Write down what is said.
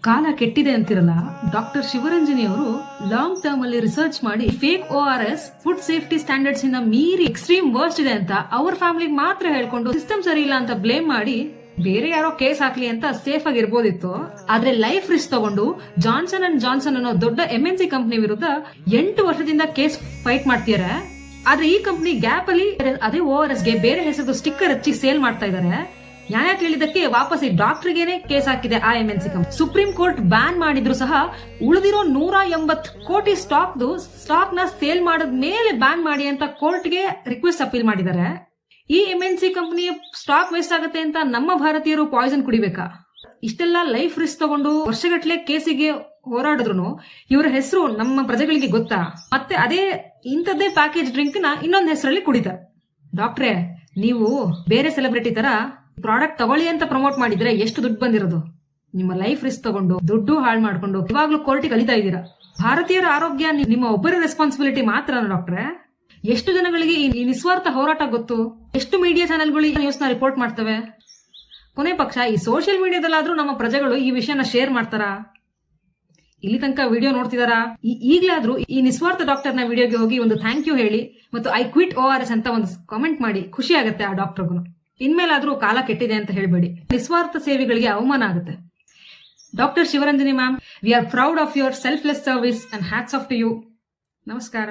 ಕಾಲ ಕೆಟ್ಟಿದೆ ಅಂತಿರಲ್ಲ, ಡಾಕ್ಟರ್ ಶಿವರಂಜನಿ ಅವರು long term ಅಲ್ಲಿ ರಿಸರ್ಚ್ ಮಾಡಿ fake ORS food safety standards ಇಂದ ಮೀರಿ ಎಕ್ಸ್ಟ್ರೀಮ್ ವರ್ಸ್ಟ್ ಇದೆ ಅಂತ ಅವ್ರ ಫ್ಯಾಮಿಲಿಗೆ ಮಾತ್ರ ಹೇಳ್ಕೊಂಡು ಸಿಸ್ಟಮ್ ಸರಿ ಇಲ್ಲ ಅಂತ ಬ್ಲೇಮ್ ಮಾಡಿ ಬೇರೆ ಯಾರೋ ಕೇಸ್ ಹಾಕ್ಲಿ ಅಂತ ಸೇಫ್ ಆಗಿರ್ಬೋದಿತ್ತು. ಆದ್ರೆ ಲೈಫ್ ರಿಸ್ಕ್ ತಗೊಂಡು ಜಾನ್ಸನ್ ಅಂಡ್ ಜಾನ್ಸನ್ ಅನ್ನೋ ದೊಡ್ಡ MNC ಕಂಪನಿ ವಿರುದ್ಧ 8 ವರ್ಷದಿಂದ ಕೇಸ್ ಫೈಟ್ ಮಾಡ್ತಿದ್ದಾರೆ. ಆದ್ರೆ ಈ ಕಂಪನಿ ಗ್ಯಾಪ್ ಅಲ್ಲಿ ಅದೇ ORS ಗೆ ಬೇರೆ ಹೆಸರು ಸ್ಟಿಕ್ಕರ್ ಹಚ್ಚಿ ಸೇಲ್ ಮಾಡ್ತಾ ಇದ್ದಾರೆ. ನ್ಯಾಯ ಕೇಳಿದಕ್ಕೆ ವಾಪಸ್ ಈ ಡಾಕ್ಟರ್ಗೆನೆ ಕೇಸ್ ಹಾಕಿದೆ ಆ MNC company. Supreme court ban ಮಾಡಿದ್ರು ಸಹ ಉಳಿದಿರೋ 180 ಕೋಟಿ ಸ್ಟಾಕ್ ನ ಸೇಲ್ ಮಾಡದ ಮೇಲೆ ಬ್ಯಾನ್ ಮಾಡಿ ಅಂತ ಕೋರ್ಟ್ಗೆ ರಿಕ್ವೆಸ್ಟ್ ಅಪೀಲ್ ಮಾಡಿದ್ದಾರೆ. ಈ MNC ಕಂಪನಿಯ ಸ್ಟಾಕ್ ವೇಸ್ಟ್ ಆಗುತ್ತೆ ಅಂತ ನಮ್ಮ ಭಾರತೀಯರು ಪಾಯ್ಸನ್ ಕುಡಿಬೇಕಾ? ಇಷ್ಟೆಲ್ಲ ಲೈಫ್ ರಿಸ್ಕ್ ತಗೊಂಡು ವರ್ಷಗಟ್ಲೆ ಕೇಸಿಗೆ ಹೋರಾಡಿದ್ರು ಇವರ ಹೆಸರು ನಮ್ಮ ಪ್ರಜೆಗಳಿಗೆ ಗೊತ್ತಾ? ಮತ್ತೆ ಅದೇ ಇಂಥದ್ದೇ ಪ್ಯಾಕೇಜ್ ಡ್ರಿಂಕ್ ನ ಇನ್ನೊಂದ್ ಹೆಸರಲ್ಲಿ ಕುಡಿತಾರೆ. ಡಾಕ್ಟ್ರೇ, ನೀವು ಬೇರೆ ಸೆಲೆಬ್ರಿಟಿ ತರ ಪ್ರಾಡಕ್ಟ್ ತಗೊಳ್ಳಿ ಅಂತ ಪ್ರಮೋಟ್ ಮಾಡಿದ್ರೆ ಎಷ್ಟು ದುಡ್ಡು ಬಂದಿರೋದು? ನಿಮ್ಮ ಲೈಫ್ ರಿಸ್ಕ್ ತಗೊಂಡು ದುಡ್ಡು ಹಾಳು ಮಾಡ್ಕೊಂಡು ಇವಾಗ್ಲೂ ಕೋರ್ಟಿಗೆ ಕಲಿತಾ ಇದ್ದೀರಾ. ಭಾರತೀಯರ ಆರೋಗ್ಯ ನಿಮ್ಮ ಒಬ್ಬರ ರೆಸ್ಪಾನ್ಸಿಬಿಲಿಟಿ ಮಾತ್ರ ಡಾಕ್ಟ್ರೆ? ಎಷ್ಟು ಜನಗಳಿಗೆ ಈ ನಿಸ್ವಾರ್ಥ ಹೋರಾಟ ಗೊತ್ತು? ಎಷ್ಟು ಮೀಡಿಯಾ ಚಾನೆಲ್ಗಳು ಈ ನ್ಯೂಸ್ ನ ರಿಪೋರ್ಟ್ ಮಾಡ್ತವೆ? ಕೊನೆ ಪಕ್ಷ ಈ ಸೋಷಿಯಲ್ ಮೀಡಿಯಾದಲ್ಲಾದ್ರೂ ನಮ್ಮ ಪ್ರಜೆಗಳು ಈ ವಿಷಯನ ಶೇರ್ ಮಾಡ್ತಾರಾ? ಇಲ್ಲಿ ತನಕ ವಿಡಿಯೋ ನೋಡ್ತಿದಾರಾ? ಈಗ್ಲಾದ್ರೂ ಈ ನಿಸ್ವಾರ್ಥ ಡಾಕ್ಟರ್ನ ವಿಡಿಯೋಗೆ ಹೋಗಿ ಒಂದು ಥ್ಯಾಂಕ್ ಯು ಹೇಳಿ ಮತ್ತು ಐ ಕ್ವಿಟ್ ORS ಅಂತ ಒಂದು ಕಾಮೆಂಟ್ ಮಾಡಿ. ಖುಷಿ ಆಗುತ್ತೆ ಆ ಡಾಕ್ಟರ್ಗೂ. ಇನ್ಮೇಲಾದ್ರೂ ಕಾಲ ಕೆಟ್ಟಿದೆ ಅಂತ ಹೇಳ್ಬೇಡಿ. ನಿಸ್ವಾರ್ಥ ಸೇವೆಗಳಿಗೆ ಅವಮಾನ ಆಗುತ್ತೆ. Doctor Shivaranjani ma'am, we are proud of your selfless service and hats off to you. ನಮಸ್ಕಾರ.